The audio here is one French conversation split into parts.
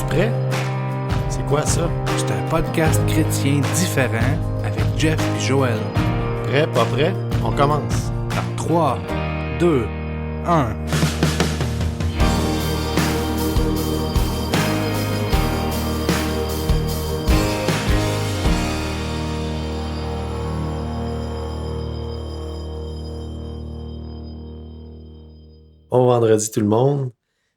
Es-tu prêt? C'est quoi ça? C'est un podcast chrétien différent avec Jeff et Joël. Prêt, pas prêt? On commence. Dans 3, 2, 1. Bon vendredi tout le monde.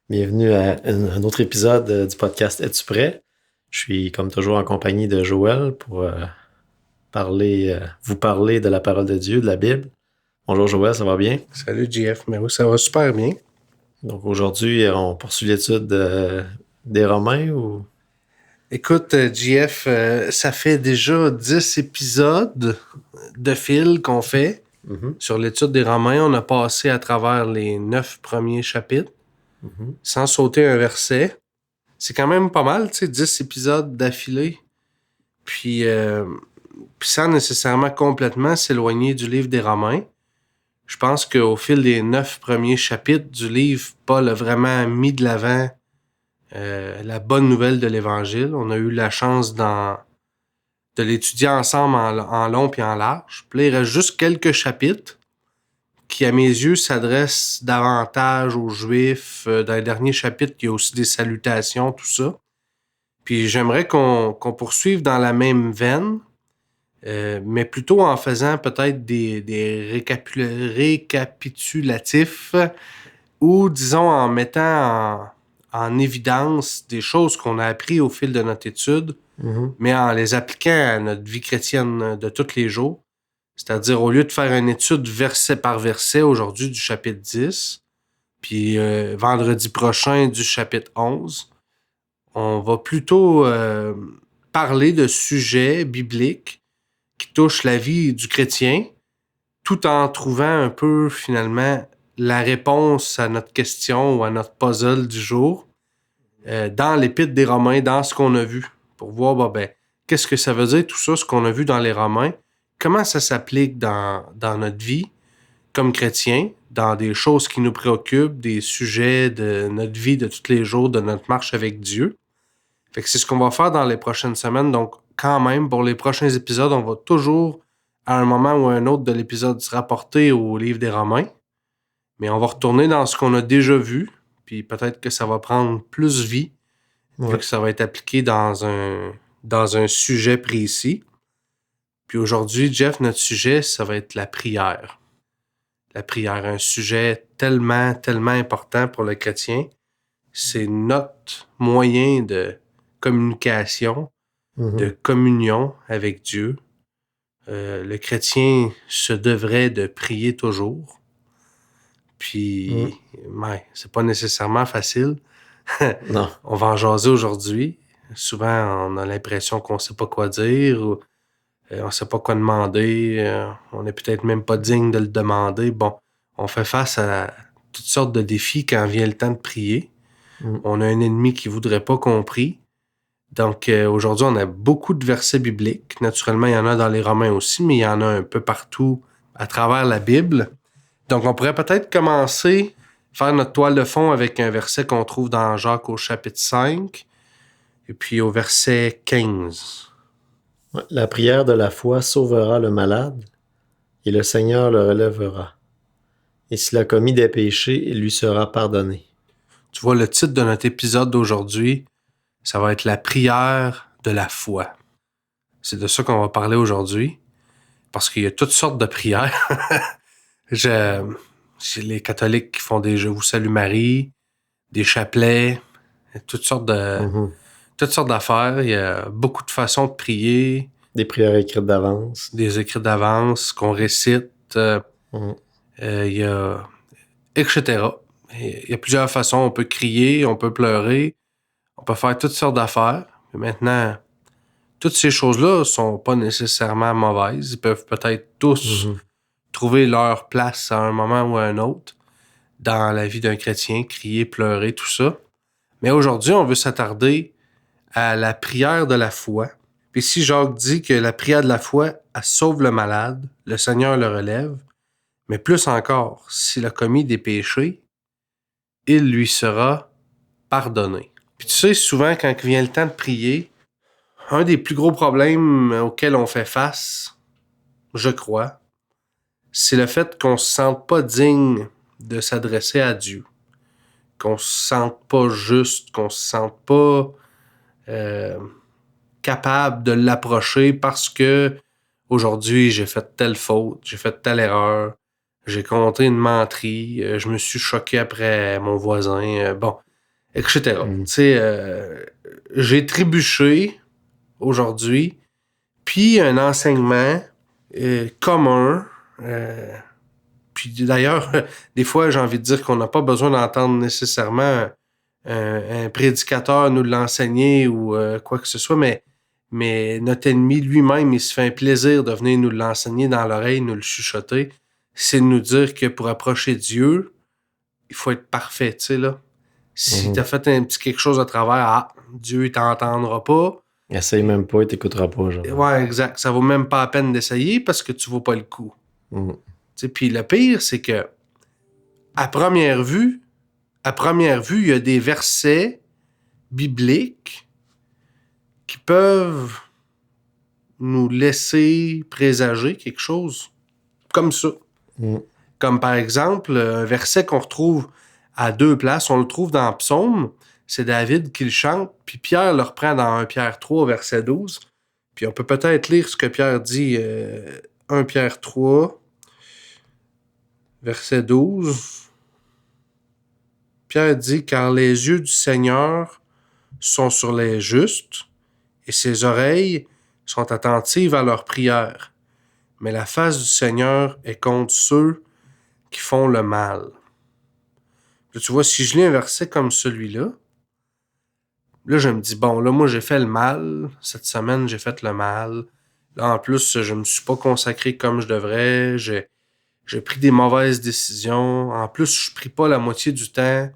Bienvenue à un autre épisode du podcast Es-tu prêt? Je suis comme toujours en compagnie de Joël pour vous parler de la parole de Dieu, de la Bible. Bonjour Joël, ça va bien? Salut JF, mais oui, ça va super bien. Donc aujourd'hui, on poursuit l'étude des Romains ou... Écoute, JF, ça fait déjà 10 épisodes de fil qu'on fait sur l'étude des Romains. On a passé à travers les 9 premiers chapitres sans sauter un verset. C'est quand même pas mal, tu sais, 10 épisodes d'affilée. Puis sans nécessairement complètement s'éloigner du livre des Romains. Je pense qu'au fil des 9 premiers chapitres du livre, Paul a vraiment mis de l'avant la bonne nouvelle de l'Évangile. On a eu la chance de l'étudier ensemble en long et en large. Puis là, il reste juste quelques chapitres qui, à mes yeux, s'adressent davantage aux Juifs. Dans les derniers chapitres, il y a aussi des salutations, tout ça. Puis j'aimerais qu'on poursuive dans la même veine, mais plutôt en faisant peut-être des récapitulatifs ou, disons, en mettant en évidence des choses qu'on a appris au fil de notre étude, mais en les appliquant à notre vie chrétienne de tous les jours. C'est-à-dire, au lieu de faire une étude verset par verset aujourd'hui du chapitre 10, puis vendredi prochain du chapitre 11, on va plutôt parler de sujets bibliques qui touchent la vie du chrétien, tout en trouvant un peu, finalement, la réponse à notre question ou à notre puzzle du jour dans l'Épître des Romains, dans ce qu'on a vu, pour voir qu'est-ce que ça veut dire tout ça, ce qu'on a vu dans les Romains, comment ça s'applique dans notre vie comme chrétien, dans des choses qui nous préoccupent, des sujets de notre vie de tous les jours, de notre marche avec Dieu. Fait que c'est ce qu'on va faire dans les prochaines semaines. Donc, quand même, pour les prochains épisodes, on va toujours, à un moment ou à un autre de l'épisode, se rapporter au livre des Romains. Mais on va retourner dans ce qu'on a déjà vu, puis peut-être que ça va prendre plus vie, vu que ça va être appliqué dans un sujet précis. Puis aujourd'hui, Jeff, notre sujet, ça va être la prière. La prière, un sujet tellement, tellement important pour le chrétien. C'est notre moyen de communication, de communion avec Dieu. Le chrétien se devrait de prier toujours. Puis, c'est pas nécessairement facile. Non. On va en jaser aujourd'hui. Souvent, on a l'impression qu'on sait pas quoi dire ou on sait pas quoi demander. On est peut-être même pas digne de le demander. Bon, on fait face à toutes sortes de défis quand vient le temps de prier. On a un ennemi qui voudrait pas qu'on prie. Donc, aujourd'hui, on a beaucoup de versets bibliques. Naturellement, il y en a dans les Romains aussi, mais il y en a un peu partout à travers la Bible. Donc, on pourrait peut-être commencer, faire notre toile de fond avec un verset qu'on trouve dans Jacques au chapitre 5 et puis au verset 15. La prière de la foi sauvera le malade et le Seigneur le relèvera. Et s'il a commis des péchés, il lui sera pardonné. Tu vois, le titre de notre épisode d'aujourd'hui, ça va être la prière de la foi. C'est de ça qu'on va parler aujourd'hui, parce qu'il y a toutes sortes de prières. J'ai les catholiques qui font des « Je vous salue Marie », des chapelets, toutes sortes d'affaires. Il y a beaucoup de façons de prier. Des prières écrites d'avance. Des écrits d'avance qu'on récite. Il y a... etc. Il y a plusieurs façons. On peut crier, on peut pleurer, on peut faire toutes sortes d'affaires. Mais maintenant, toutes ces choses-là sont pas nécessairement mauvaises. Ils peuvent peut-être tous trouver leur place à un moment ou à un autre dans la vie d'un chrétien, crier, pleurer, tout ça. Mais aujourd'hui, on veut s'attarder à la prière de la foi. Puis si Jacques dit que la prière de la foi, elle sauve le malade, le Seigneur le relève, mais plus encore, s'il a commis des péchés, il lui sera pardonné. Puis tu sais, souvent, quand il vient le temps de prier, un des plus gros problèmes auxquels on fait face, je crois, c'est le fait qu'on se sente pas digne de s'adresser à Dieu. Qu'on se sente pas juste, qu'on se sente pas capable de l'approcher parce que aujourd'hui, j'ai fait telle faute, j'ai fait telle erreur, j'ai compté une menterie, je me suis choqué après mon voisin, etc. Tu sais, j'ai trébuché aujourd'hui, puis un enseignement commun. Puis d'ailleurs, des fois, j'ai envie de dire qu'on n'a pas besoin d'entendre nécessairement un prédicateur nous l'enseigner ou quoi que ce soit, mais notre ennemi lui-même, il se fait un plaisir de venir nous l'enseigner dans l'oreille, nous le chuchoter. C'est de nous dire que pour approcher Dieu, il faut être parfait, tu sais, là. Si t'as fait un petit quelque chose à travers, Dieu, il t'entendra pas. Essaye même pas, il t'écoutera pas, genre. Ouais, exact. Ça vaut même pas la peine d'essayer parce que tu vaux pas le coup. Puis le pire, c'est que à première vue, il y a des versets bibliques qui peuvent nous laisser présager quelque chose comme ça. Comme par exemple, un verset qu'on retrouve à 2 places, on le trouve dans Psaume, c'est David qui le chante, puis Pierre le reprend dans 1 Pierre 3, verset 12. Puis on peut peut-être lire ce que Pierre dit, 1 Pierre 3, verset 12. Pierre dit « Car les yeux du Seigneur sont sur les justes, et ses oreilles sont attentives à leurs prières. Mais la face du Seigneur est contre ceux qui font le mal. » Là, tu vois, si je lis un verset comme celui-là, là, je me dis, bon, là, moi, j'ai fait le mal. Cette semaine, j'ai fait le mal. Là, en plus, je me suis pas consacré comme je devrais. J'ai pris des mauvaises décisions. En plus, je prie pas la moitié du temps.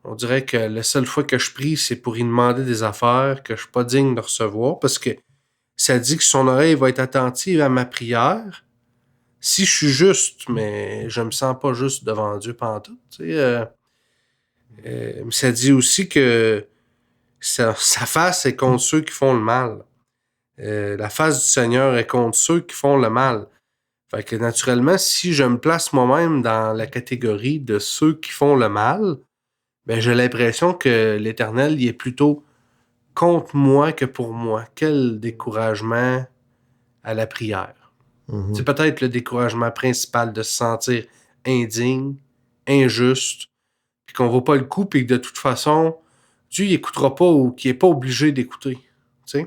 On dirait que la seule fois que je prie, c'est pour y demander des affaires que je suis pas digne de recevoir parce que ça dit que son oreille va être attentive à ma prière. Si je suis juste, mais je me sens pas juste devant Dieu pantoute, tu sais. Ça dit aussi que sa face est contre ceux qui font le mal. La face du Seigneur est contre ceux qui font le mal. Fait que naturellement, si je me place moi-même dans la catégorie de ceux qui font le mal, ben j'ai l'impression que l'Éternel il est plutôt contre moi que pour moi. Quel découragement à la prière. C'est peut-être le découragement principal de se sentir indigne, injuste, puis qu'on vaut pas le coup, puis que de toute façon, Dieu il écoutera pas ou qu'il est pas obligé d'écouter. Tu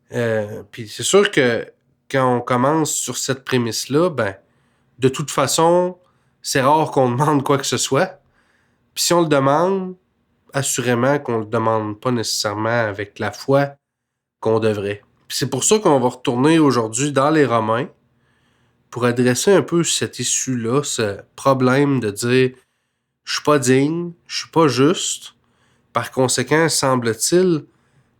sais? Puis c'est sûr que quand on commence sur cette prémisse-là, ben de toute façon, c'est rare qu'on demande quoi que ce soit. Puis si on le demande, assurément qu'on le demande pas nécessairement avec la foi qu'on devrait. Puis c'est pour ça qu'on va retourner aujourd'hui dans les Romains pour adresser un peu cette issue-là, ce problème de dire « je suis pas digne, je suis pas juste ». Par conséquent, semble-t-il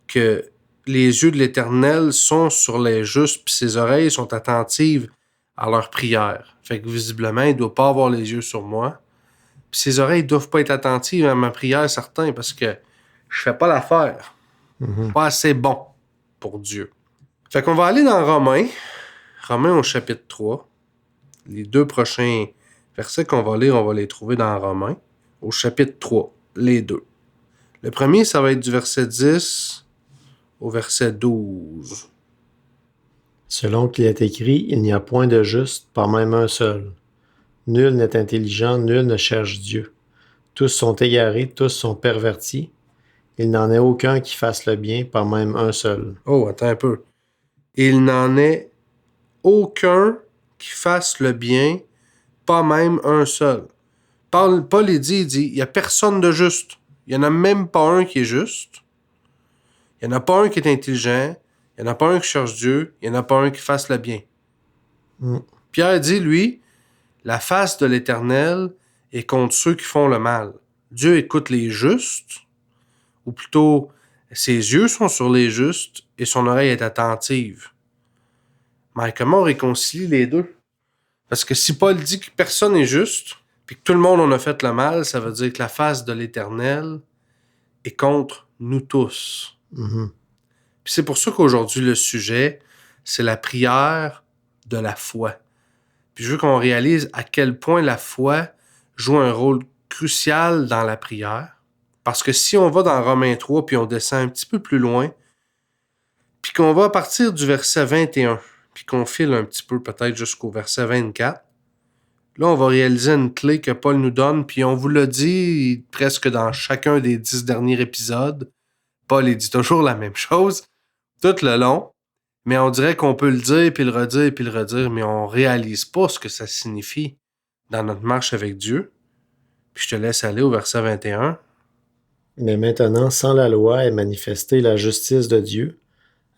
que les yeux de l'Éternel sont sur les justes puis ses oreilles sont attentives à leurs prières. Fait que visiblement, il doit pas avoir les yeux sur moi. Puis ses oreilles doivent pas être attentives à ma prière, certain, parce que je fais pas l'affaire. Pas assez bon pour Dieu. Fait qu'on va aller dans Romains au chapitre 3. Les 2 prochains versets qu'on va lire, on va les trouver dans Romains au chapitre 3, les 2. Le premier, ça va être du verset 10 au verset 12. Selon qu'il est écrit, il n'y a point de juste, pas même un seul. Nul n'est intelligent, nul ne cherche Dieu. Tous sont égarés, tous sont pervertis. Il n'en est aucun qui fasse le bien, pas même un seul. Oh, attends un peu. Il n'en est aucun qui fasse le bien, pas même un seul. Paul il dit, il n'y a personne de juste. Il n'y en a même pas un qui est juste. Il n'y en a pas un qui est intelligent. Il n'y en a pas un qui cherche Dieu. Il n'y en a pas un qui fasse le bien. Pierre dit, lui, la face de l'Éternel est contre ceux qui font le mal. Dieu écoute les justes, ou plutôt, ses yeux sont sur les justes et son oreille est attentive. Mais comment on réconcilie les deux? Parce que si Paul dit que personne n'est juste, puis que tout le monde en a fait le mal, ça veut dire que la face de l'Éternel est contre nous tous. Mhm. Puis c'est pour ça qu'aujourd'hui, le sujet, c'est la prière de la foi. Puis je veux qu'on réalise à quel point la foi joue un rôle crucial dans la prière. Parce que si on va dans Romains 3, puis on descend un petit peu plus loin, puis qu'on va à partir du verset 21, puis qu'on file un petit peu peut-être jusqu'au verset 24, là, on va réaliser une clé que Paul nous donne, puis on vous l'a dit presque dans chacun des 10 derniers épisodes. Paul, il dit toujours la même chose, tout le long, mais on dirait qu'on peut le dire, puis le redire, puis le redire, mais on réalise pas ce que ça signifie dans notre marche avec Dieu. Puis je te laisse aller au verset 21. Mais maintenant, sans la loi est manifestée la justice de Dieu,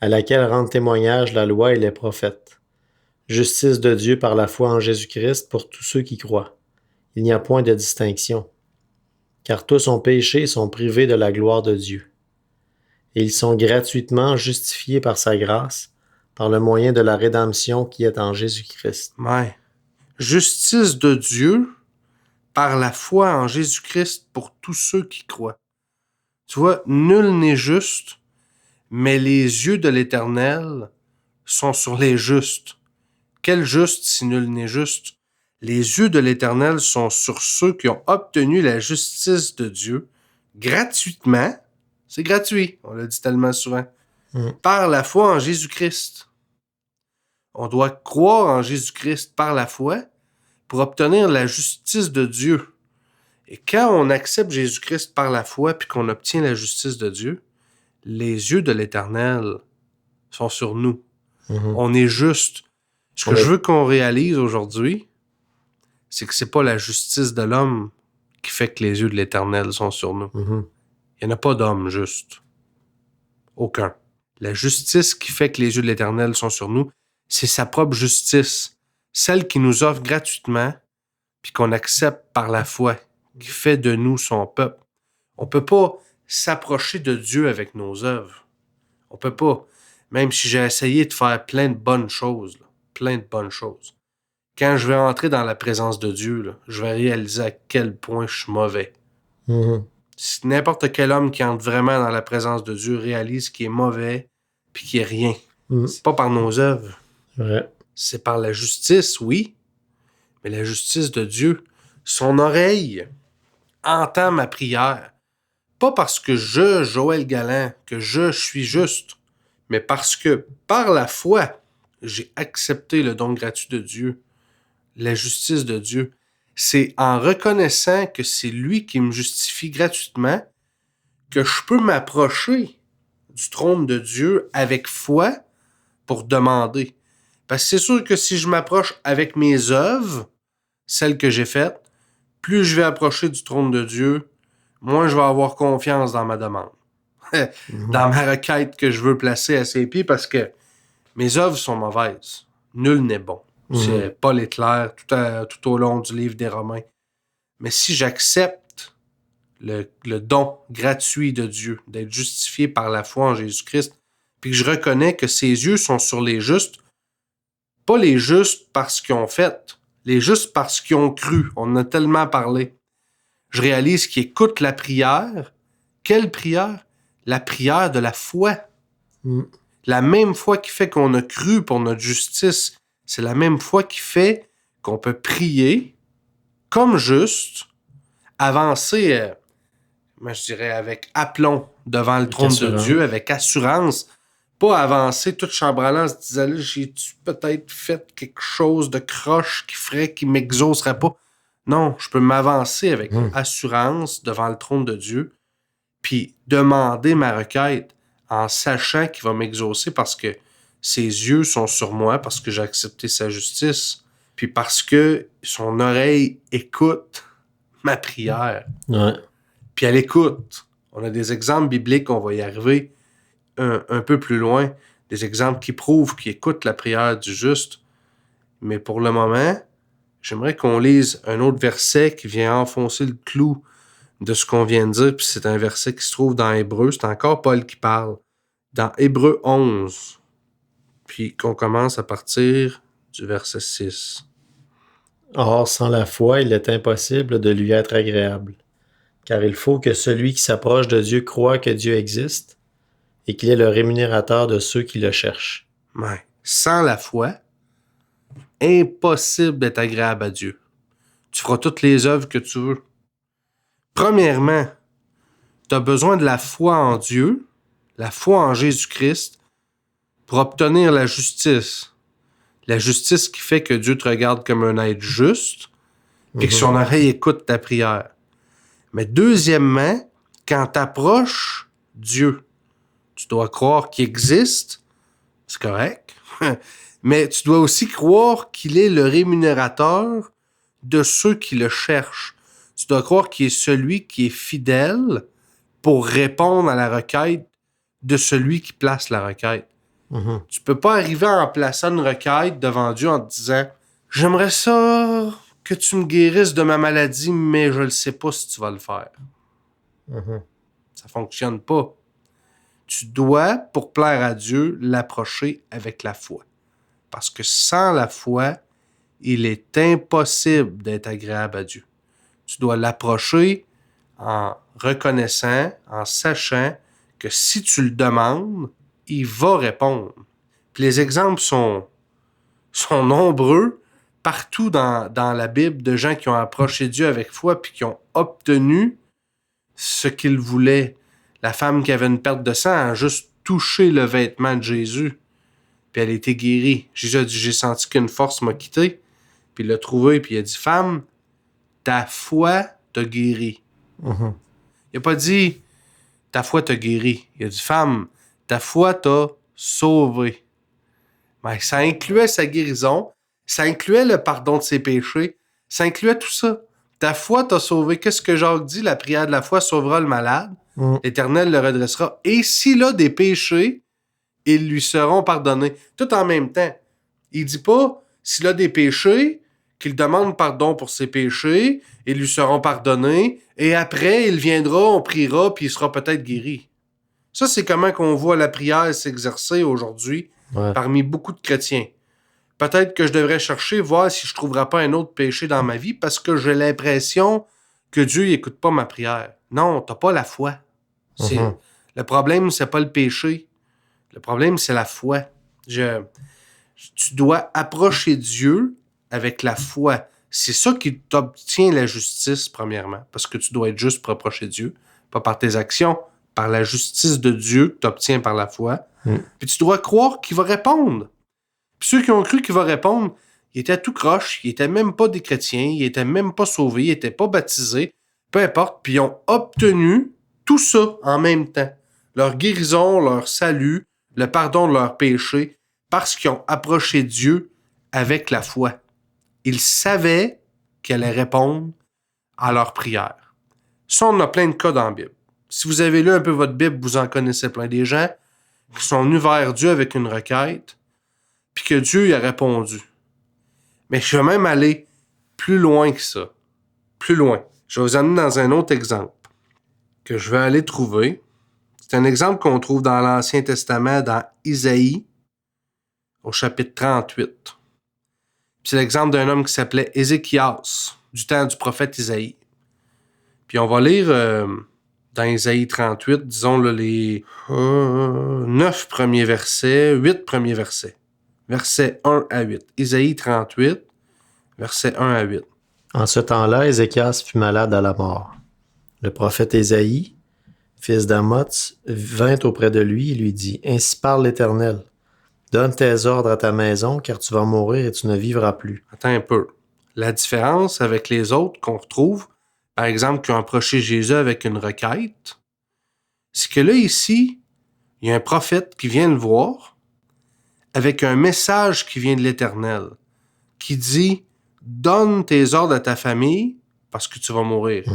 à laquelle rendent témoignage la loi et les prophètes. Justice de Dieu par la foi en Jésus-Christ pour tous ceux qui croient. Il n'y a point de distinction, car tous ont péché et sont privés de la gloire de Dieu. Et ils sont gratuitement justifiés par sa grâce, par le moyen de la rédemption qui est en Jésus-Christ. Ouais. Justice de Dieu par la foi en Jésus-Christ pour tous ceux qui croient. Tu vois, nul n'est juste, mais les yeux de l'Éternel sont sur les justes. Quel juste si nul n'est juste? Les yeux de l'Éternel sont sur ceux qui ont obtenu la justice de Dieu gratuitement. C'est gratuit, on l'a dit tellement souvent. Par la foi en Jésus-Christ. On doit croire en Jésus-Christ par la foi pour obtenir la justice de Dieu. Et quand on accepte Jésus-Christ par la foi puis qu'on obtient la justice de Dieu, les yeux de l'Éternel sont sur nous. On est juste. Ce que je veux qu'on réalise aujourd'hui, c'est que c'est pas la justice de l'homme qui fait que les yeux de l'Éternel sont sur nous. Il n'y en a pas d'homme juste. Aucun. La justice qui fait que les yeux de l'Éternel sont sur nous, c'est sa propre justice. Celle qui nous offre gratuitement puis qu'on accepte par la foi, qui fait de nous son peuple. On peut pas s'approcher de Dieu avec nos œuvres. On peut pas. Même si j'ai essayé de faire plein de bonnes choses, là, plein de bonnes choses. Quand je vais entrer dans la présence de Dieu, là, je vais réaliser à quel point je suis mauvais. Si n'importe quel homme qui entre vraiment dans la présence de Dieu réalise qu'il est mauvais puis qu'il est rien. C'est pas par nos œuvres. Ouais. C'est par la justice, oui, mais la justice de Dieu. Son oreille entend ma prière. Pas parce que Joël Galland, que je suis juste, mais parce que par la foi, j'ai accepté le don gratuit de Dieu, la justice de Dieu. C'est en reconnaissant que c'est lui qui me justifie gratuitement que je peux m'approcher du trône de Dieu avec foi pour demander. Parce que c'est sûr que si je m'approche avec mes œuvres, celles que j'ai faites, plus je vais approcher du trône de Dieu, moins je vais avoir confiance dans ma demande. Dans ma requête que je veux placer à ses pieds parce que mes œuvres sont mauvaises. Nul n'est bon. C'est Paul est clair tout au long du livre des Romains. Mais si j'accepte le don gratuit de Dieu, d'être justifié par la foi en Jésus-Christ, puis que je reconnais que ses yeux sont sur les justes, pas les justes parce qu'ils ont fait, les justes parce qu'ils ont cru. On en a tellement parlé. Je réalise qu'ils écoutent la prière. Quelle prière? La prière de la foi. La même foi qui fait qu'on a cru pour notre justice, c'est la même foi qui fait qu'on peut prier comme juste, avancer, moi je dirais avec aplomb devant le trône de Dieu, avec assurance, pas avancer tout chambranlant en se disant là, j'ai-tu peut-être fait quelque chose de croche qui ferait qu'il m'exaucerait pas? Non, je peux m'avancer avec assurance devant le trône de Dieu, puis demander ma requête en sachant qu'il va m'exaucer parce que ses yeux sont sur moi, parce que j'ai accepté sa justice, puis parce que son oreille écoute ma prière. Ouais. Puis elle écoute. On a des exemples bibliques, on va y arriver un peu plus loin, des exemples qui prouvent qu'il écoute la prière du juste. Mais pour le moment, j'aimerais qu'on lise un autre verset qui vient enfoncer le clou de ce qu'on vient de dire, puis c'est un verset qui se trouve dans Hébreu, c'est encore Paul qui parle, dans Hébreu 11, puis qu'on commence à partir du verset 6. Or, sans la foi, il est impossible de lui être agréable. car il faut que celui qui s'approche de Dieu croie que Dieu existe et qu'il est le rémunérateur de ceux qui le cherchent. Ouais. Sans la foi, impossible d'être agréable à Dieu. Tu feras toutes les œuvres que tu veux. Premièrement, tu as besoin de la foi en Dieu, la foi en Jésus-Christ, pour obtenir la justice. La justice qui fait que Dieu te regarde comme un être juste, puis que son oreille écoute ta prière. Mais deuxièmement, quand tu approches Dieu, tu dois croire qu'il existe, c'est correct, mais tu dois aussi croire qu'il est le rémunérateur de ceux qui le cherchent. Tu dois croire qu'il est celui qui est fidèle pour répondre à la requête de celui qui place la requête. Tu peux pas arriver en plaçant une requête devant Dieu en te disant « J'aimerais ça que tu me guérisses de ma maladie, mais je ne sais pas si tu vas le faire. » Ça fonctionne pas. Tu dois, pour plaire à Dieu, l'approcher avec la foi. Parce que sans la foi, il est impossible d'être agréable à Dieu. Tu dois l'approcher en reconnaissant, en sachant que si tu le demandes, il va répondre. Puis les exemples sont nombreux partout dans la Bible de gens qui ont approché Dieu avec foi puis qui ont obtenu ce qu'ils voulaient. La femme qui avait une perte de sang a juste touché le vêtement de Jésus, puis elle a été guérie. Jésus a dit « J'ai senti qu'une force m'a quitté. » Puis il l'a trouvé, puis il a dit « Femme, ta foi t'a guéri. » Il n'a pas dit « Ta foi t'a guéri. » Il a dit « Femme, ta foi t'a sauvé. » Ben, ça incluait sa guérison, ça incluait le pardon de ses péchés, ça incluait tout ça. Ta foi t'a sauvé. Qu'est-ce que Jacques dit? La prière de la foi sauvera le malade. L'Éternel le redressera. Et s'il a des péchés, ils lui seront pardonnés. Tout en même temps. Il dit pas, s'il a des péchés, qu'il demande pardon pour ses péchés, ils lui seront pardonnés, et après, il viendra, on priera, puis il sera peut-être guéri. Ça, c'est comment qu'on voit la prière s'exercer aujourd'hui parmi beaucoup de chrétiens. Peut-être que je devrais chercher, voir si je ne trouverais pas un autre péché dans ma vie, parce que j'ai l'impression que Dieu n'écoute pas ma prière. Non, tu n'as pas la foi. Le problème, c'est pas le péché. Le problème, c'est la foi. Tu dois approcher Dieu avec la foi. C'est ça qui t'obtient la justice, premièrement, parce que tu dois être juste pour approcher Dieu, pas par tes actions, par la justice de Dieu que tu obtiens par la foi. Puis tu dois croire qu'il va répondre. Puis ceux qui ont cru qu'il va répondre, ils étaient tout croche, ils étaient même pas des chrétiens, ils étaient même pas sauvés, ils étaient pas baptisés, peu importe, puis ils ont obtenu tout ça en même temps. Leur guérison, leur salut, le pardon de leurs péchés, parce qu'ils ont approché Dieu avec la foi. Ils savaient qu'elle allait répondre à leurs prières. Ça, on a plein de cas dans la Bible. Si vous avez lu un peu votre Bible, vous en connaissez plein des gens qui sont venus vers Dieu avec une requête, puis que Dieu y a répondu. Mais je vais même aller plus loin que ça. Plus loin. Je vais vous amener dans un autre exemple que je vais aller trouver. C'est un exemple qu'on trouve dans l'Ancien Testament, dans Isaïe, au chapitre 38. Puis c'est l'exemple d'un homme qui s'appelait Ézéchias, du temps du prophète Isaïe. Puis on va lire dans Isaïe 38, disons les 9 premiers versets, 8 premiers versets. Versets 1 à 8. Isaïe 38, versets 1 à 8. En ce temps-là, Ézéchias fut malade à la mort. Le prophète Isaïe, fils d'Amoz, vint auprès de lui et lui dit « Ainsi parle l'Éternel. Donne tes ordres à ta maison, car tu vas mourir et tu ne vivras plus. » Attends un peu. La différence avec les autres qu'on retrouve, par exemple, qui ont approché Jésus avec une requête, c'est que là, ici, il y a un prophète qui vient le voir avec un message qui vient de l'Éternel, qui dit « Donne tes ordres à ta famille parce que tu vas mourir.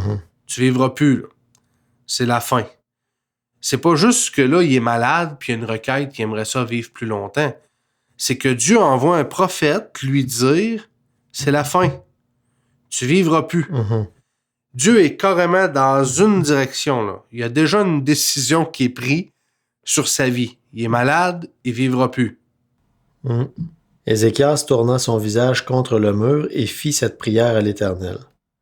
Tu vivras plus. Là. C'est la fin. » C'est pas juste que là, il est malade puis il y a une requête qui aimerait ça vivre plus longtemps. C'est que Dieu envoie un prophète lui dire « C'est la fin. Tu vivras plus. » Dieu est carrément dans une direction. Là. Il y a déjà une décision qui est prise sur sa vie. Il est malade, il vivra plus. Ézéchias tourna son visage contre le mur et fit cette prière à l'Éternel.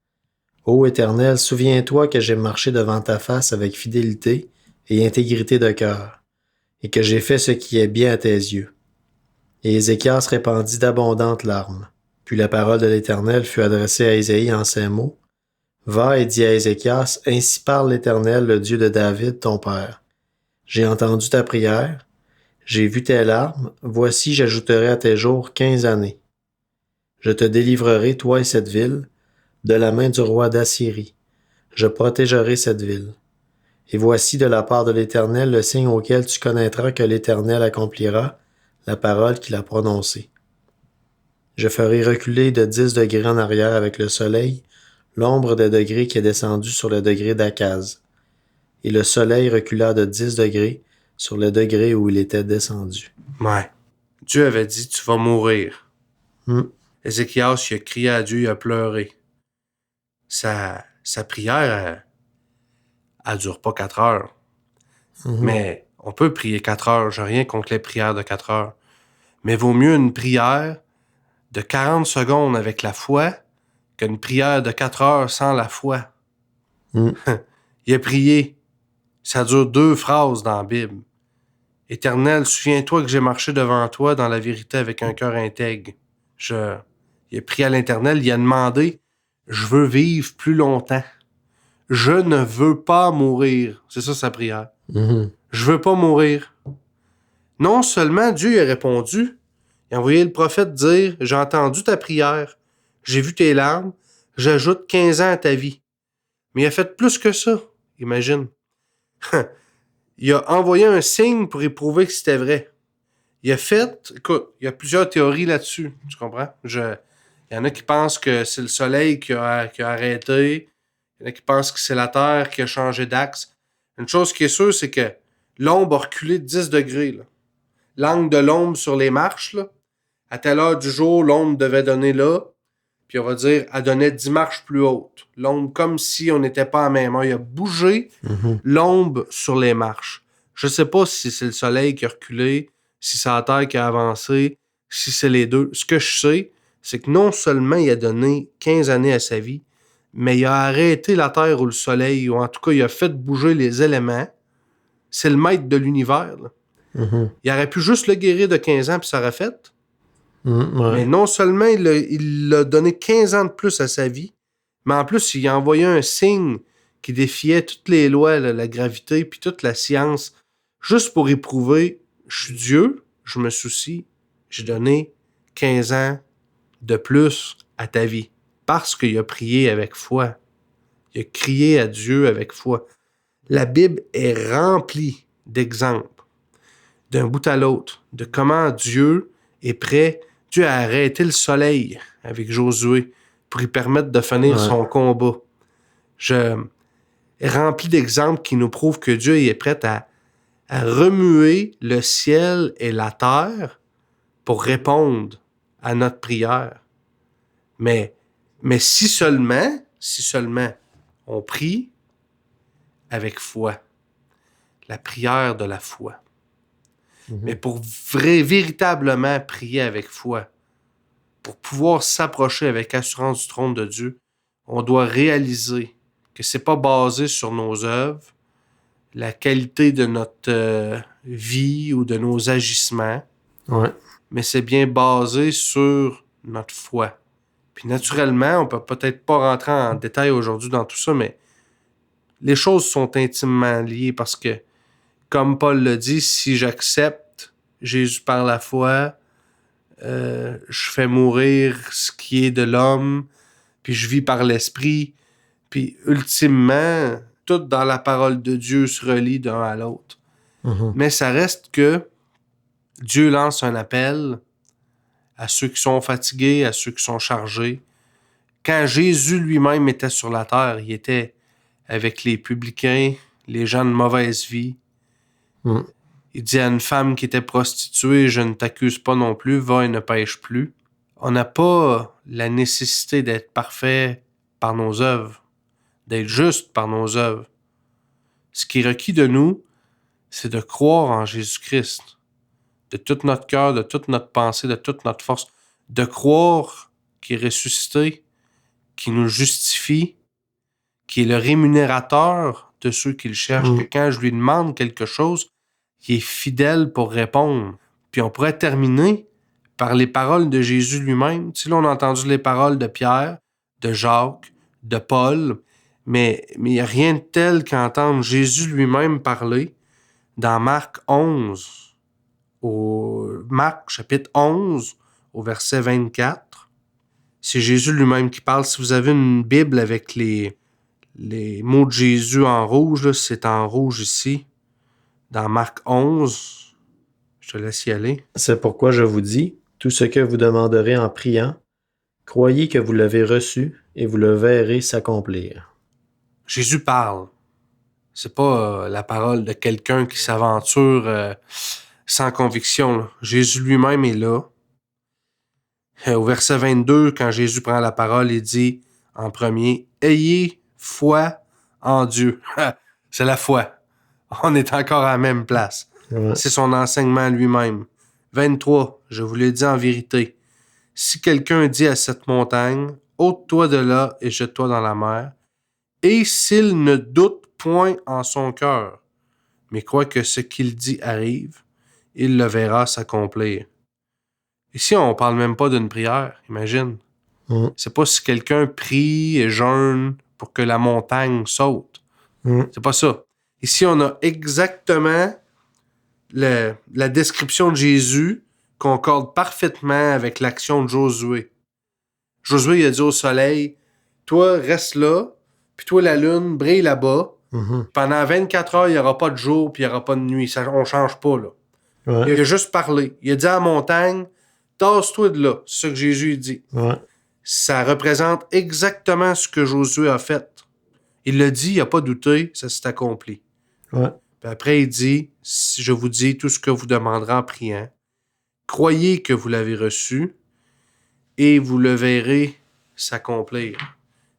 « Ô Éternel, souviens-toi que j'ai marché devant ta face avec fidélité et intégrité de cœur, et que j'ai fait ce qui est bien à tes yeux. Et Ézéchias répandit d'abondantes larmes. Puis la parole de l'Éternel fut adressée à Ésaïe en ces mots. Va et dis à Ézéchias, ainsi parle l'Éternel, le Dieu de David, ton père. J'ai entendu ta prière, j'ai vu tes larmes, voici j'ajouterai à tes jours 15 années. Je te délivrerai, toi et cette ville, de la main du roi d'Assyrie. Je protégerai cette ville. Et voici de la part de l'Éternel le signe auquel tu connaîtras que l'Éternel accomplira la parole qu'il a prononcée. Je ferai reculer de 10 degrés en arrière avec le soleil l'ombre des degrés qui est descendue sur le degré d'Akaz. Et le soleil recula de 10 degrés sur le degré où il était descendu. Ouais. Dieu avait dit, tu vas mourir. Hmm. Ézéchias, il a crié à Dieu, il a pleuré. Sa prière, elle dure pas 4 heures. Mais on peut prier 4 heures. J'ai rien contre les prières de 4 heures. Mais vaut mieux une prière de 40 secondes avec la foi qu'une prière de 4 heures sans la foi. Il a prié. Ça dure 2 phrases dans la Bible. Éternel, souviens-toi que j'ai marché devant toi dans la vérité avec un cœur intègre. Il a prié à l'Éternel, il a demandé, je veux vivre plus longtemps. Je ne veux pas mourir. C'est ça sa prière. Je veux pas mourir. Non seulement Dieu a répondu, il a envoyé le prophète dire, j'ai entendu ta prière, j'ai vu tes larmes, j'ajoute 15 ans à ta vie. Mais il a fait plus que ça, imagine. Il a envoyé un signe pour éprouver que c'était vrai. Il y a plusieurs théories là-dessus, tu comprends? Il y en a qui pensent que c'est le soleil qui a arrêté, il y en a qui pensent que c'est la Terre qui a changé d'axe. Une chose qui est sûre, c'est que l'ombre a reculé de 10 degrés. Là. L'angle de l'ombre sur les marches, là, à telle heure du jour, l'ombre devait donner là, puis on va dire, elle donnait 10 marches plus hautes. L'ombre, comme si on n'était pas à même heure. Il a bougé l'ombre sur les marches. Je sais pas si c'est le soleil qui a reculé, si c'est la Terre qui a avancé, si c'est les deux. Ce que je sais, c'est que non seulement il a donné 15 années à sa vie, mais il a arrêté la Terre ou le soleil, ou en tout cas, il a fait bouger les éléments. C'est le maître de l'univers. Là. Il aurait pu juste le guérir de 15 ans puis ça aurait fait. Ouais. Mais non seulement il a donné 15 ans de plus à sa vie, mais en plus, il a envoyé un signe qui défiait toutes les lois, là, la gravité, puis toute la science, juste pour éprouver, je suis Dieu, je me soucie, j'ai donné 15 ans de plus à ta vie. Parce qu'il a prié avec foi. Il a crié à Dieu avec foi. La Bible est remplie d'exemples, d'un bout à l'autre, de comment Dieu est prêt. Dieu a arrêté le soleil avec Josué pour lui permettre de finir son combat. Rempli d'exemples qui nous prouvent que Dieu est prêt à remuer le ciel et la terre pour répondre à notre prière. Mais si seulement on prie avec foi, la prière de la foi. Mais pour véritablement prier avec foi, pour pouvoir s'approcher avec assurance du trône de Dieu, on doit réaliser que c'est pas basé sur nos œuvres, la qualité de notre vie ou de nos agissements, mais c'est bien basé sur notre foi. Puis naturellement, on peut peut-être pas rentrer en détail aujourd'hui dans tout ça, mais les choses sont intimement liées parce que, comme Paul le dit, si j'accepte Jésus par la foi, je fais mourir ce qui est de l'homme, puis je vis par l'esprit, puis ultimement, tout dans la parole de Dieu se relie d'un à l'autre. Mais ça reste que Dieu lance un appel à ceux qui sont fatigués, à ceux qui sont chargés. Quand Jésus lui-même était sur la terre, il était avec les publicains, les gens de mauvaise vie. Il dit à une femme qui était prostituée, je ne t'accuse pas non plus, va et ne pêche plus. On n'a pas la nécessité d'être parfait par nos œuvres, d'être juste par nos œuvres. Ce qui est requis de nous, c'est de croire en Jésus-Christ, de tout notre cœur, de toute notre pensée, de toute notre force, de croire qu'il est ressuscité, qu'il nous justifie, qui est le rémunérateur de ceux qui le cherchent, que quand je lui demande quelque chose, il est fidèle pour répondre. Puis on pourrait terminer par les paroles de Jésus lui-même. Tu sais, là, on a entendu les paroles de Pierre, de Jacques, de Paul, mais il n'y a rien de tel qu'entendre Jésus lui-même parler dans Marc 11, Marc chapitre 11, au verset 24. C'est Jésus lui-même qui parle. Si vous avez une Bible avec les mots de Jésus en rouge, là, c'est en rouge ici, dans Marc 11. Je te laisse y aller. C'est pourquoi je vous dis, tout ce que vous demanderez en priant, croyez que vous l'avez reçu et vous le verrez s'accomplir. Jésus parle. C'est pas la parole de quelqu'un qui s'aventure sans conviction, là. Jésus lui-même est là. Au verset 22, quand Jésus prend la parole, il dit en premier, « Ayez foi en Dieu. » C'est la foi. On est encore à la même place. Ouais. C'est son enseignement lui-même. 23, je vous le dis en vérité. Si quelqu'un dit à cette montagne, « Ôte-toi de là et jette-toi dans la mer. » Et s'il ne doute point en son cœur, mais croit que ce qu'il dit arrive, il le verra s'accomplir. Ici, on parle même pas d'une prière, imagine. C'est pas si quelqu'un prie et jeûne pour que la montagne saute. C'est pas ça. Ici, on a exactement la description de Jésus concorde parfaitement avec l'action de Josué. Josué, il a dit au soleil, « Toi, reste là, puis toi, la lune, brille là-bas. Pendant 24 heures, il n'y aura pas de jour, puis il n'y aura pas de nuit. Ça, on change pas, là. » Ouais. Il a juste parlé. Il a dit à la montagne, « Tasse-toi de là. » C'est ça que Jésus dit. Ouais. Ça représente exactement ce que Josué a fait. Il l'a dit, il n'a pas douté, ça s'est accompli. Ouais. Puis après, il dit, « Si je vous dis tout ce que vous demanderez en priant, croyez que vous l'avez reçu et vous le verrez s'accomplir. »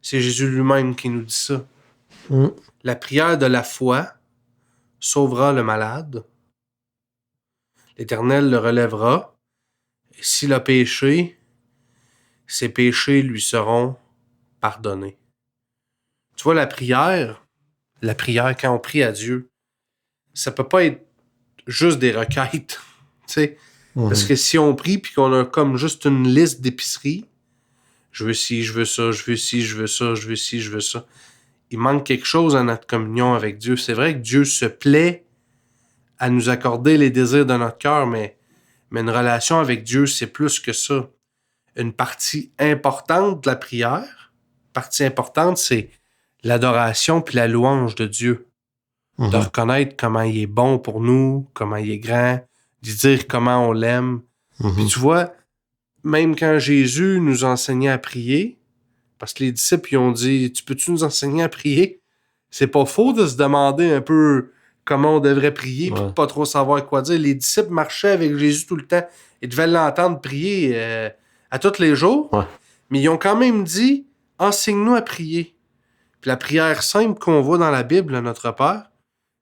C'est Jésus lui-même qui nous dit ça. La prière de la foi sauvera le malade. L'Éternel le relèvera. Et s'il a péché, ses péchés lui seront pardonnés. Tu vois, la prière quand on prie à Dieu, ça peut pas être juste des requêtes. Tu sais, parce que si on prie puis qu'on a comme juste une liste d'épicerie, je veux ci, je veux ça, je veux ci, je veux ça, je veux ci, je veux ça. Il manque quelque chose à notre communion avec Dieu. C'est vrai que Dieu se plaît à nous accorder les désirs de notre cœur, mais une relation avec Dieu, c'est plus que ça. Une partie importante de la prière, c'est l'adoration puis la louange de Dieu. De reconnaître comment il est bon pour nous, comment il est grand, de dire comment on l'aime. Puis tu vois, même quand Jésus nous enseignait à prier, parce que les disciples ils ont dit « Tu peux-tu nous enseigner à prier? » C'est pas faux de se demander un peu comment on devrait prier puis de pas trop savoir quoi dire. Les disciples marchaient avec Jésus tout le temps. Ils devaient l'entendre prier à tous les jours. Mais ils ont quand même dit « Enseigne-nous à prier. » Puis la prière simple qu'on voit dans la Bible, Notre Père,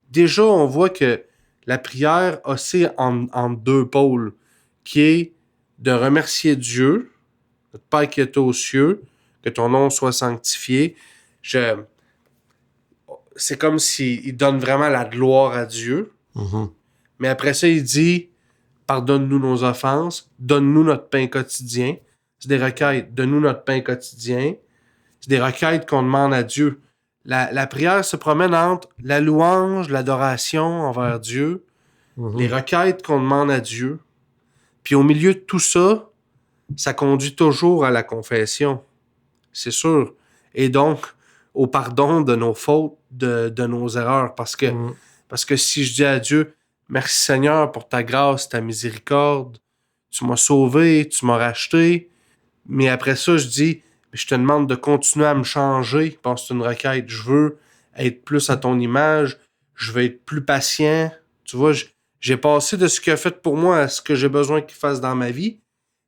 déjà on voit que la prière oscille en deux pôles, qui est de remercier Dieu, notre Père qui est aux cieux, que ton nom soit sanctifié. C'est comme s'il donne vraiment la gloire à Dieu. Mais après ça, il dit, pardonne-nous nos offenses, donne-nous notre pain quotidien. C'est des requêtes. Donne-nous notre pain quotidien. C'est des requêtes qu'on demande à Dieu. La prière se promène entre la louange, l'adoration envers Dieu, les requêtes qu'on demande à Dieu. Puis au milieu de tout ça, ça conduit toujours à la confession. C'est sûr. Et donc, au pardon de nos fautes, de nos erreurs. Parce que si je dis à Dieu, merci Seigneur pour ta grâce, ta miséricorde, tu m'as sauvé, tu m'as racheté, mais après ça, je dis, je te demande de continuer à me changer, parce que c'est une requête. Je veux être plus à ton image, je veux être plus patient. Tu vois, j'ai passé de ce qu'il a fait pour moi à ce que j'ai besoin qu'il fasse dans ma vie.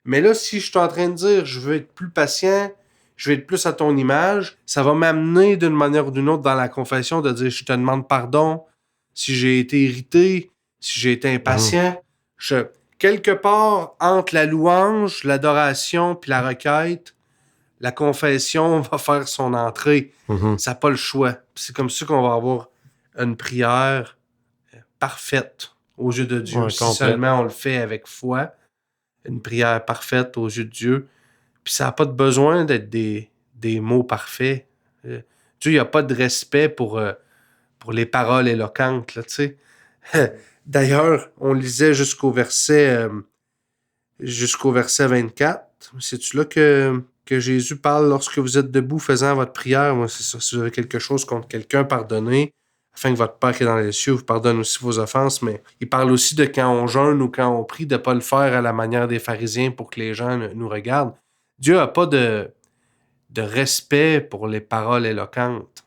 Mais là, si je suis en train de dire, je veux être plus patient, je veux être plus à ton image, ça va m'amener d'une manière ou d'une autre dans la confession de dire, je te demande pardon si j'ai été irrité, si j'ai été impatient. Quelque part, entre la louange, l'adoration puis la requête, la confession va faire son entrée. Ça n'a pas le choix. C'est comme ça qu'on va avoir une prière parfaite aux yeux de Dieu. Ouais, si complète. seulement on le fait avec foi, une prière parfaite aux yeux de Dieu. Puis ça n'a pas de besoin d'être des mots parfaits. Dieu, il n'a pas de respect pour les paroles éloquentes, là, tu sais. D'ailleurs, on lisait jusqu'au verset 24. C'est-tu là que Jésus parle lorsque vous êtes debout faisant votre prière? Moi, c'est ça. Si vous avez quelque chose contre quelqu'un, pardonnez, afin que votre Père qui est dans les cieux vous pardonne aussi vos offenses. Mais il parle aussi de quand on jeûne ou quand on prie, de ne pas le faire à la manière des pharisiens pour que les gens nous regardent. Dieu n'a pas de respect pour les paroles éloquentes.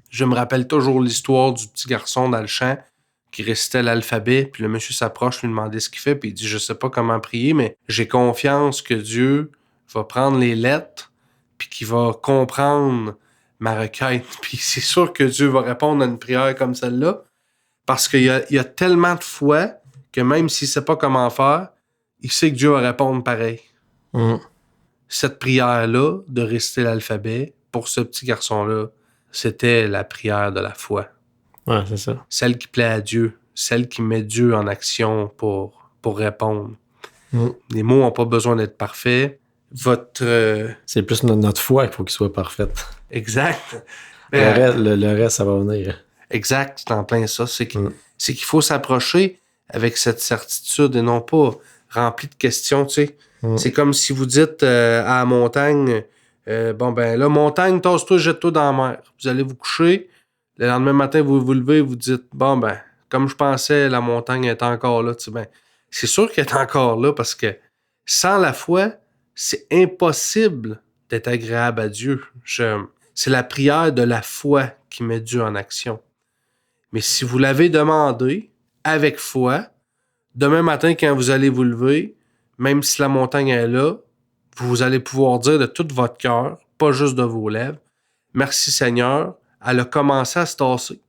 Je me rappelle toujours l'histoire du petit garçon dans le champ qui récitait l'alphabet, puis le monsieur s'approche, lui demander ce qu'il fait, puis il dit « Je sais pas comment prier, mais j'ai confiance que Dieu va prendre les lettres, puis qu'il va comprendre ma requête. » Puis c'est sûr que Dieu va répondre à une prière comme celle-là, parce qu'il y a tellement de foi que même s'il sait pas comment faire, il sait que Dieu va répondre pareil. Cette prière-là, de réciter l'alphabet, pour ce petit garçon-là, c'était la prière de la foi. Ouais, c'est ça. Celle qui plaît à Dieu, celle qui met Dieu en action pour répondre. Les mots n'ont pas besoin d'être parfaits. C'est plus notre foi qu'il faut qu'il soit parfaite. Exact. Le reste, ça va venir. Exact, c'est en plein ça. C'est qu'il faut s'approcher avec cette certitude et non pas rempli de questions, tu sais. C'est comme si vous dites à la montagne, bon ben là, montagne, tasse-toi, jette-toi dans la mer. Vous allez vous coucher, le lendemain matin, vous vous levez, vous dites, bon ben, comme je pensais, la montagne est encore là. Tu sais, ben, c'est sûr qu'elle est encore là parce que sans la foi, c'est impossible d'être agréable à Dieu. C'est la prière de la foi qui met Dieu en action. Mais si vous l'avez demandé avec foi, demain matin, quand vous allez vous lever, même si la montagne est là, vous allez pouvoir dire de tout votre cœur, pas juste de vos lèvres, « Merci Seigneur, elle a commencé à se tasser. »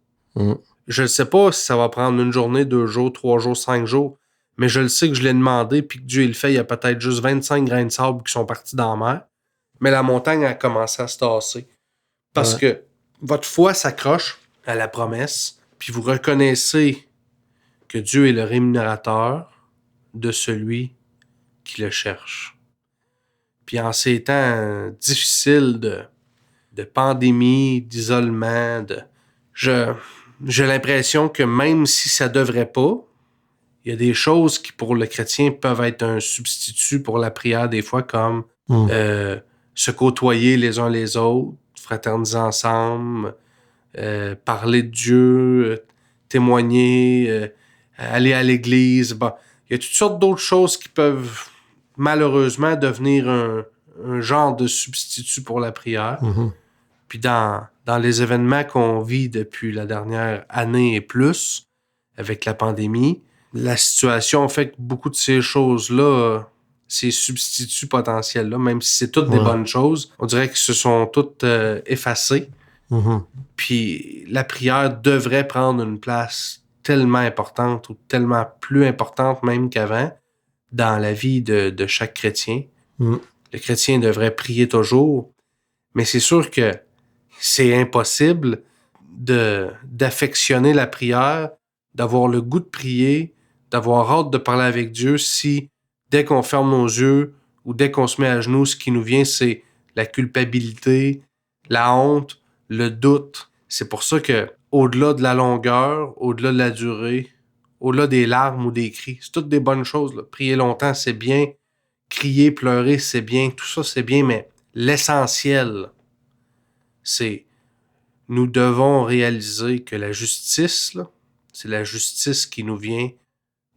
Je ne sais pas si ça va prendre 1 journée, 2 jours, 3 jours, 5 jours, mais je le sais que je l'ai demandé, puis que Dieu il le fait, il y a peut-être juste 25 grains de sable qui sont partis dans la mer, mais la montagne a commencé à se tasser. Parce que votre foi s'accroche à la promesse, puis vous reconnaissez que Dieu est le rémunérateur de celui qui le cherche. Puis en ces temps difficiles de pandémie, d'isolement, j'ai l'impression que même si ça devrait pas, il y a des choses qui pour le chrétien peuvent être un substitut pour la prière des fois, comme se côtoyer les uns les autres, fraterniser ensemble, parler de Dieu, témoigner, aller à l'église. Bon, il y a toutes sortes d'autres choses qui peuvent malheureusement devenir un genre de substitut pour la prière. Puis dans les événements qu'on vit depuis la dernière année et plus, avec la pandémie, la situation fait que beaucoup de ces choses-là, ces substituts potentiels-là, même si c'est toutes des bonnes choses, on dirait qu'ils se sont toutes effacées. Puis la prière devrait prendre une place tellement importante ou tellement plus importante même qu'avant dans la vie de chaque chrétien. Le chrétien devrait prier toujours, mais c'est sûr que c'est impossible d'affectionner la prière, d'avoir le goût de prier, d'avoir hâte de parler avec Dieu si, dès qu'on ferme nos yeux ou dès qu'on se met à genoux, ce qui nous vient, c'est la culpabilité, la honte, le doute. C'est pour ça que, au-delà de la longueur, au-delà de la durée, au-delà des larmes ou des cris, c'est toutes des bonnes choses, là. Prier longtemps, c'est bien. Crier, pleurer, c'est bien. Tout ça, c'est bien, mais l'essentiel, c'est nous devons réaliser que la justice, là, c'est la justice qui nous vient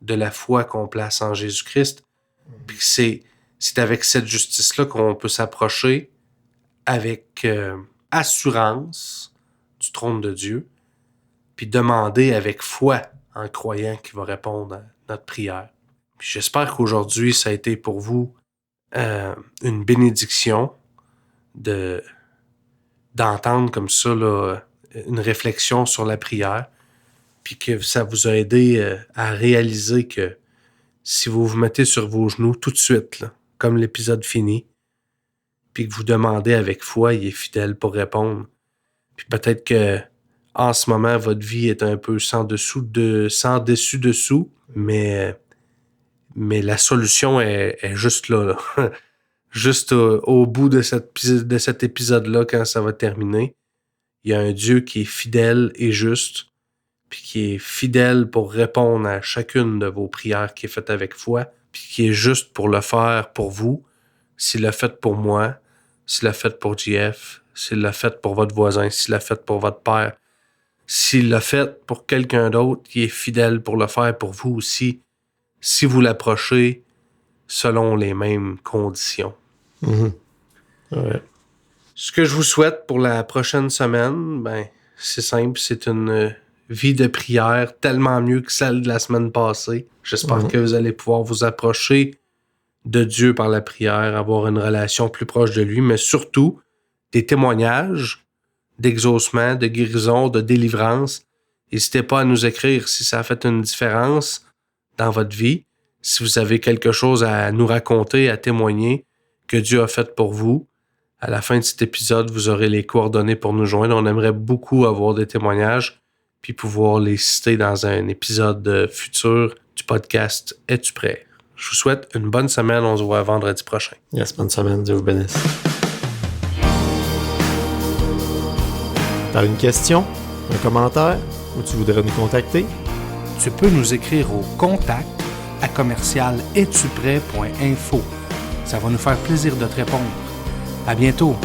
de la foi qu'on place en Jésus-Christ. Puis c'est avec cette justice-là qu'on peut s'approcher avec assurance du trône de Dieu, puis demander avec foi en croyant qu'il va répondre à notre prière. Puis j'espère qu'aujourd'hui, ça a été pour vous une bénédiction d'entendre comme ça là, une réflexion sur la prière, puis que ça vous a aidé à réaliser que si vous vous mettez sur vos genoux tout de suite, là, comme l'épisode finit, puis que vous demandez avec foi, il est fidèle pour répondre. Puis peut-être que en ce moment, votre vie est un peu sans dessus-dessous, mais la solution est juste là. Juste au bout de cet épisode-là, quand ça va terminer, il y a un Dieu qui est fidèle et juste, puis qui est fidèle pour répondre à chacune de vos prières qui est faite avec foi, puis qui est juste pour le faire pour vous, s'il l'a fait pour moi, s'il l'a fait pour JF, s'il l'a fait pour votre voisin, s'il l'a fait pour votre père, s'il l'a fait pour quelqu'un d'autre, il est fidèle pour le faire pour vous aussi, si vous l'approchez selon les mêmes conditions. Ouais. Ce que je vous souhaite pour la prochaine semaine, c'est simple, c'est une vie de prière tellement mieux que celle de la semaine passée. J'espère que vous allez pouvoir vous approcher de Dieu par la prière, avoir une relation plus proche de lui, mais surtout des témoignages d'exaucement, de guérison, de délivrance. N'hésitez pas à nous écrire si ça a fait une différence dans votre vie, si vous avez quelque chose à nous raconter, à témoigner que Dieu a fait pour vous. À la fin de cet épisode, vous aurez les coordonnées pour nous joindre. On aimerait beaucoup avoir des témoignages puis pouvoir les citer dans un épisode futur du podcast « Es-tu prêt? » Je vous souhaite une bonne semaine. On se voit vendredi prochain. Yes, bonne semaine. Dieu vous bénisse. T'as une question, un commentaire ou tu voudrais nous contacter? Tu peux nous écrire au contact@commercial-es-tu-prêt.info. Ça va nous faire plaisir de te répondre. À bientôt!